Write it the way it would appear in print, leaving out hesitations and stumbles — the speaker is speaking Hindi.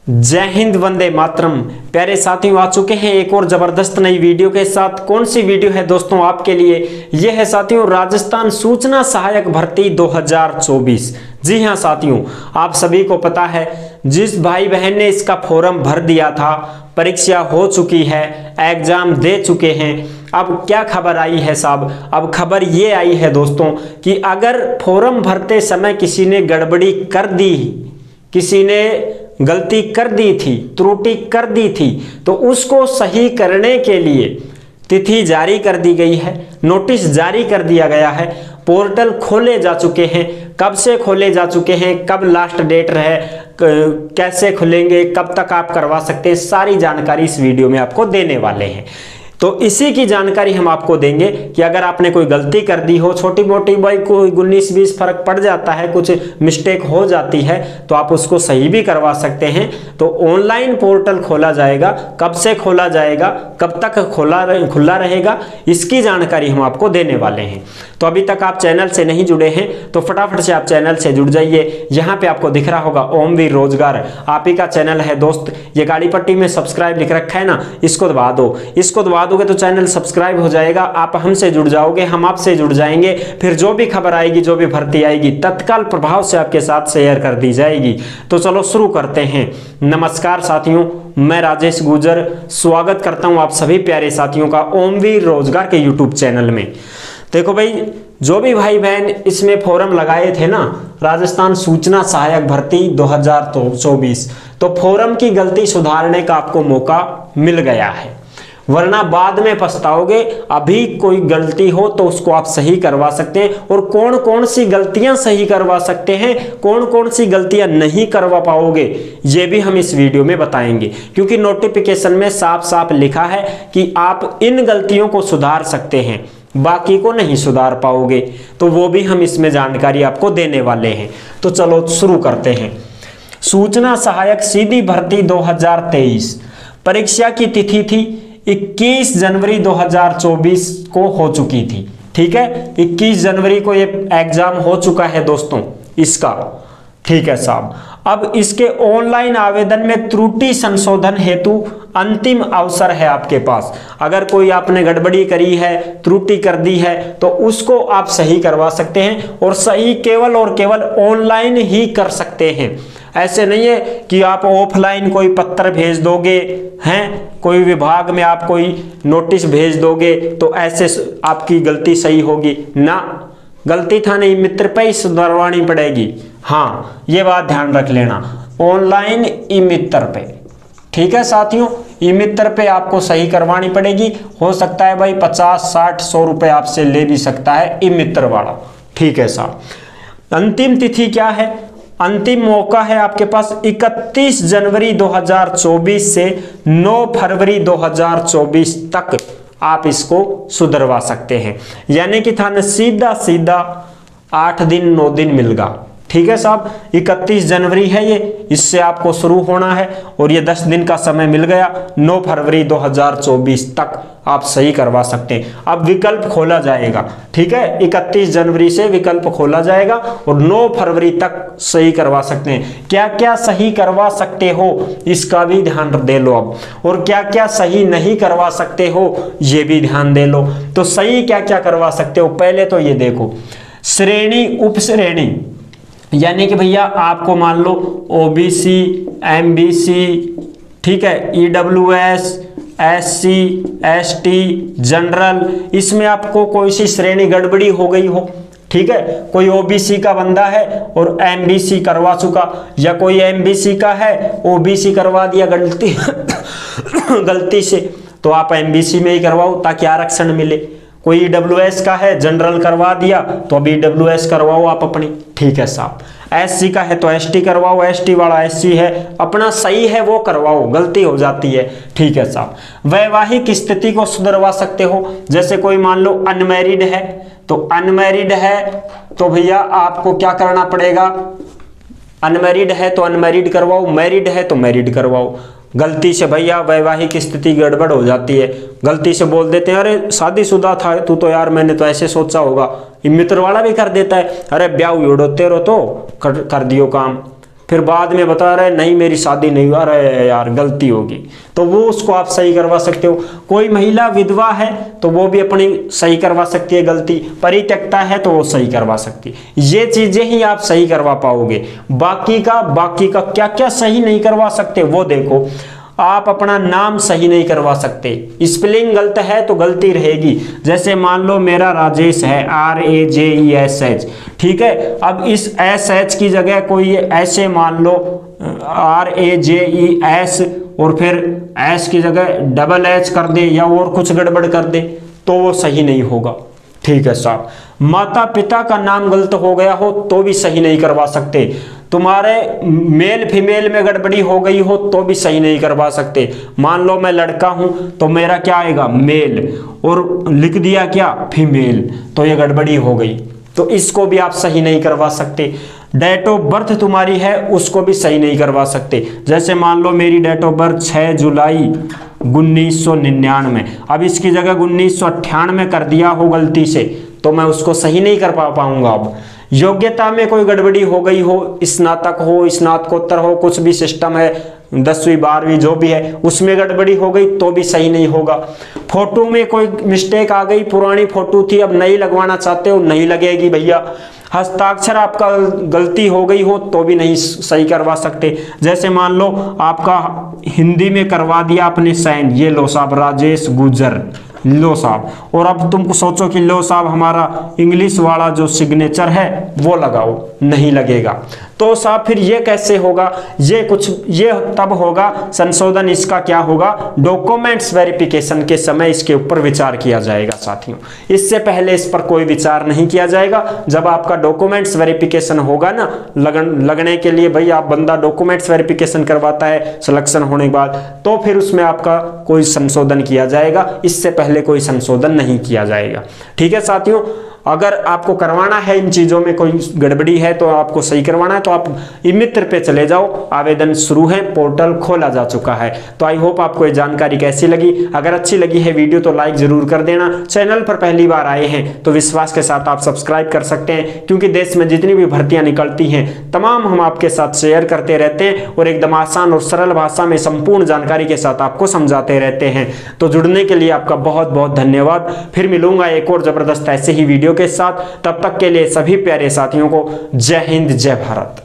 जय हिंद, वंदे मातरम। प्यारे साथियों, आ चुके हैं एक और जबरदस्त नई वीडियो के साथ। कौन सी वीडियो है दोस्तों आपके लिए? यह है साथियों राजस्थान सूचना सहायक भर्ती 2024। जी हां साथियों, आप सभी को पता है जिस भाई बहन ने इसका फॉर्म भर दिया था, परीक्षा हो चुकी है, एग्जाम दे चुके हैं। अब क्या खबर आई है साहब? अब खबर ये आई है दोस्तों कि अगर फॉर्म भरते समय किसी ने गड़बड़ी कर दी, किसी ने गलती कर दी थी, त्रुटि कर दी थी, तो उसको सही करने के लिए तिथि जारी कर दी गई है, नोटिस जारी कर दिया गया है, पोर्टल खोले जा चुके हैं। कब से खोले जा चुके हैं, कब लास्ट डेट है, कैसे खुलेंगे, कब तक आप करवा सकते हैं, सारी जानकारी इस वीडियो में आपको देने वाले हैं। तो इसी की जानकारी हम आपको देंगे कि अगर आपने कोई गलती कर दी हो, छोटी मोटी भाई कोई 19-20 फर्क पड़ जाता है, कुछ मिस्टेक हो जाती है, तो आप उसको सही भी करवा सकते हैं। तो ऑनलाइन पोर्टल खोला जाएगा, कब से खोला जाएगा, कब तक खुला रहेगा, इसकी जानकारी हम आपको देने वाले हैं। तो अभी तक आप चैनल से नहीं जुड़े हैं तो फटाफट से आप चैनल से जुड़ जाइए। यहाँ पे आपको दिख रहा होगा ओमवीर रोजगार, आप ही का चैनल है दोस्त। ये गाड़ी पट्टी में सब्सक्राइब लिख रखा है ना, इसको दबा दो। इसको दबा दोगे तो चैनल सब्सक्राइब हो जाएगा, आप हमसे जुड़ जाओगे, हम आपसे जुड़ जाएंगे। फिर जो भी खबर आएगी, जो भी भर्ती आएगी, तत्काल प्रभाव से आपके साथ शेयर कर दी जाएगी। तो चलो शुरू करते हैं। नमस्कार साथियों, मैं राजेश गुजर स्वागत करता हूं आप सभी प्यारे साथियों का ओमवीर रोजगार के यूट्यूब चैनल में। देखो भाई, जो भी भाई बहन इसमें फॉर्म लगाए थे ना, राजस्थान सूचना सहायक भर्ती 2024, तो फॉर्म की गलती सुधारने का आपको मौका मिल गया है, वरना बाद में पछताओगे। अभी कोई गलती हो तो उसको आप सही करवा सकते हैं। और कौन कौन सी गलतियां सही करवा सकते हैं, कौन कौन सी गलतियां नहीं करवा पाओगे, ये भी हम इस वीडियो में बताएंगे। क्योंकि नोटिफिकेशन में साफ साफ लिखा है कि आप इन गलतियों को सुधार सकते हैं, बाकी को नहीं सुधार पाओगे। तो वो भी हम इसमें जानकारी आपको देने वाले हैं। तो चलो शुरू करते हैं। सूचना सहायक सीधी भर्ती 2023, परीक्षा की तिथि थी 21 जनवरी 2024 को हो चुकी थी। ठीक है, 21 जनवरी को ये एग्जाम हो चुका है दोस्तों इसका। ठीक है साहब, अब इसके ऑनलाइन आवेदन में त्रुटि संशोधन हेतु अंतिम अवसर है आपके पास। अगर कोई आपने गड़बड़ी करी है, त्रुटि कर दी है, तो उसको आप सही करवा सकते हैं। और सही केवल और केवल ऑनलाइन ही कर सकते हैं। ऐसे नहीं है कि आप ऑफलाइन कोई पत्र भेज दोगे हैं, कोई विभाग में आप कोई नोटिस भेज दोगे तो ऐसे आपकी गलती सही होगी ना। गलती था नहीं, मित्र पे ही सुधरवानी पड़ेगी। हाँ, ये बात ध्यान रख लेना, ऑनलाइन ई मित्र पे। ठीक है साथियों, ई मित्र पे आपको सही करवानी पड़ेगी। हो सकता है भाई 50, 60, 100 रुपए आपसे ले भी सकता है ई मित्र वाला। ठीक है साहब, अंतिम तिथि क्या है? अंतिम मौका है आपके पास 31 जनवरी 2024 से 9 फरवरी 2024 तक आप इसको सुधरवा सकते हैं। यानी कि थाने सीधा सीधा 8 दिन 9 दिन मिल गया। ठीक है साहब, 31 जनवरी है ये, इससे आपको शुरू होना है और ये 10 दिन का समय मिल गया। 9 फरवरी 2024 तक आप सही करवा सकते हैं। अब विकल्प खोला जाएगा। ठीक है, 31 जनवरी से विकल्प खोला जाएगा और 9 फरवरी तक सही करवा सकते हैं। क्या क्या सही करवा सकते हो इसका भी ध्यान दे लो अब, और क्या क्या सही नहीं करवा सकते हो ये भी ध्यान दे लो। तो सही क्या क्या करवा सकते हो, पहले तो ये देखो, श्रेणी उप श्रेणी, यानी कि भैया आपको मान लो ओबीसी, एमबीसी, ठीक है, ईडब्ल्यूएस, एससी, एसटी, जनरल, इसमें आपको कोई सी श्रेणी गड़बड़ी हो गई हो, ठीक है, कोई ओबीसी का बंदा है और एमबीसी करवा चुका, या कोई एमबीसी का है ओबीसी करवा दिया गलती से, तो आप एमबीसी में ही करवाओ ताकि आरक्षण मिले। कोई ईडब्ल्यूएस का है, जनरल करवा दिया, तो अब ईडब्ल्यूएस करवाओ आप अपनी। ठीक है साहब, एससी का है तो एसटी करवाओ, एसटी वाला एससी है, अपना सही है वो करवाओ, गलती हो जाती है। ठीक है साहब, वैवाहिक स्थिति को सुधरवा सकते हो। जैसे कोई मान लो अनमैरिड है, तो अनमैरिड है तो भैया आपको क्या करना पड़ेगा, अनमैरिड है तो अनमैरिड करवाओ, मैरिड है तो मैरिड करवाओ। गलती से भैया वैवाहिक स्थिति गड़बड़ हो जाती है, गलती से बोल देते हैं अरे शादीशुदा था तू तो यार, मैंने तो ऐसे सोचा होगा। मित्र वाला भी कर देता है, अरे ब्याह उड़ो तेरो तो कर दियो काम। फिर बाद में बता रहे नहीं मेरी शादी नहीं हुआ, अरे यार गलती होगी, तो वो उसको आप सही करवा सकते हो। कोई महिला विधवा है तो वो भी अपनी सही करवा सकती है गलती, परित्यक्ता है तो वो सही करवा सकती है। ये चीजें ही आप सही करवा पाओगे। बाकी का क्या क्या सही नहीं करवा सकते वो देखो। आप अपना नाम सही नहीं करवा सकते, स्पेलिंग गलत है तो गलती रहेगी। जैसे मान लो मेरा राजेश है, RAJESH, ठीक है। अब इस SH की जगह कोई ऐसे मान लो RAJES और फिर S की जगह HH कर दे या और कुछ गड़बड़ कर दे तो वो सही नहीं होगा, ठीक है साहब। माता पिता का नाम गलत हो गया हो तो भी सही नहीं करवा सकते। तुम्हारे मेल फीमेल में गड़बड़ी हो गई हो तो भी सही नहीं करवा सकते। मान लो मैं लड़का हूं तो मेरा क्या आएगा मेल और लिख दिया क्या फीमेल, तो ये गड़बड़ी हो गई, तो इसको भी आप सही नहीं करवा सकते। डेट ऑफ बर्थ तुम्हारी है उसको भी सही नहीं करवा सकते। जैसे मान लो मेरी डेट ऑफ बर्थ 6 जुलाई 1999, अब इसकी जगह 1998 कर दिया हो गलती से तो मैं उसको सही नहीं कर पाऊंगा। अब योग्यता में कोई गड़बड़ी हो गई हो, स्नातक हो, स्नातकोत्तर हो, कुछ भी सिस्टम है, 10वीं 12वीं जो भी है उसमें गड़बड़ी हो गई तो भी सही नहीं होगा। फोटो में कोई मिस्टेक आ गई, पुरानी फोटो थी अब नई लगवाना चाहते हो, नहीं लगेगी भैया। हस्ताक्षर आपका गलती हो गई हो तो भी नहीं सही करवा सकते। जैसे मान लो आपका हिंदी में करवा दिया आपने साइन, ये लो साहब राजेश गुजर, लो साहब, और अब तुमको सोचो कि लो साहब हमारा इंग्लिश वाला जो सिग्नेचर है वो लगाओ, नहीं लगेगा। तो साहब फिर ये कैसे होगा, ये तब होगा संशोधन। इसका क्या होगा, डॉक्यूमेंट्स वेरिफिकेशन के समय इसके ऊपर विचार किया जाएगा साथियों। इससे पहले इस पर कोई विचार नहीं किया जाएगा। जब आपका डॉक्यूमेंट्स वेरिफिकेशन होगा ना लगने के लिए, भाई आप बंदा डॉक्यूमेंट्स वेरिफिकेशन करवाता है सिलेक्शन होने के बाद, तो फिर उसमें आपका कोई संशोधन किया जाएगा। इससे पहले कोई संशोधन नहीं किया जाएगा, ठीक है साथियों। अगर आपको करवाना है इन चीजों में कोई गड़बड़ी है तो आपको सही करवाना है तो आप ई-मित्र पे चले जाओ, आवेदन शुरू है, पोर्टल खोला जा चुका है। तो आई होप आपको ये जानकारी कैसी लगी। अगर अच्छी लगी है वीडियो तो लाइक जरूर कर देना। चैनल पर पहली बार आए हैं तो विश्वास के साथ आप सब्सक्राइब कर सकते हैं, क्योंकि देश में जितनी भी भर्तियां निकलती हैं तमाम हम आपके साथ शेयर करते रहते हैं और एकदम आसान और सरल भाषा में संपूर्ण जानकारी के साथ आपको समझाते रहते हैं। तो जुड़ने के लिए आपका बहुत बहुत धन्यवाद। फिर मिलूंगा एक और जबरदस्त ऐसे ही वीडियो के साथ। तब तक के लिए सभी प्यारे साथियों को जय हिंद, जय भारत।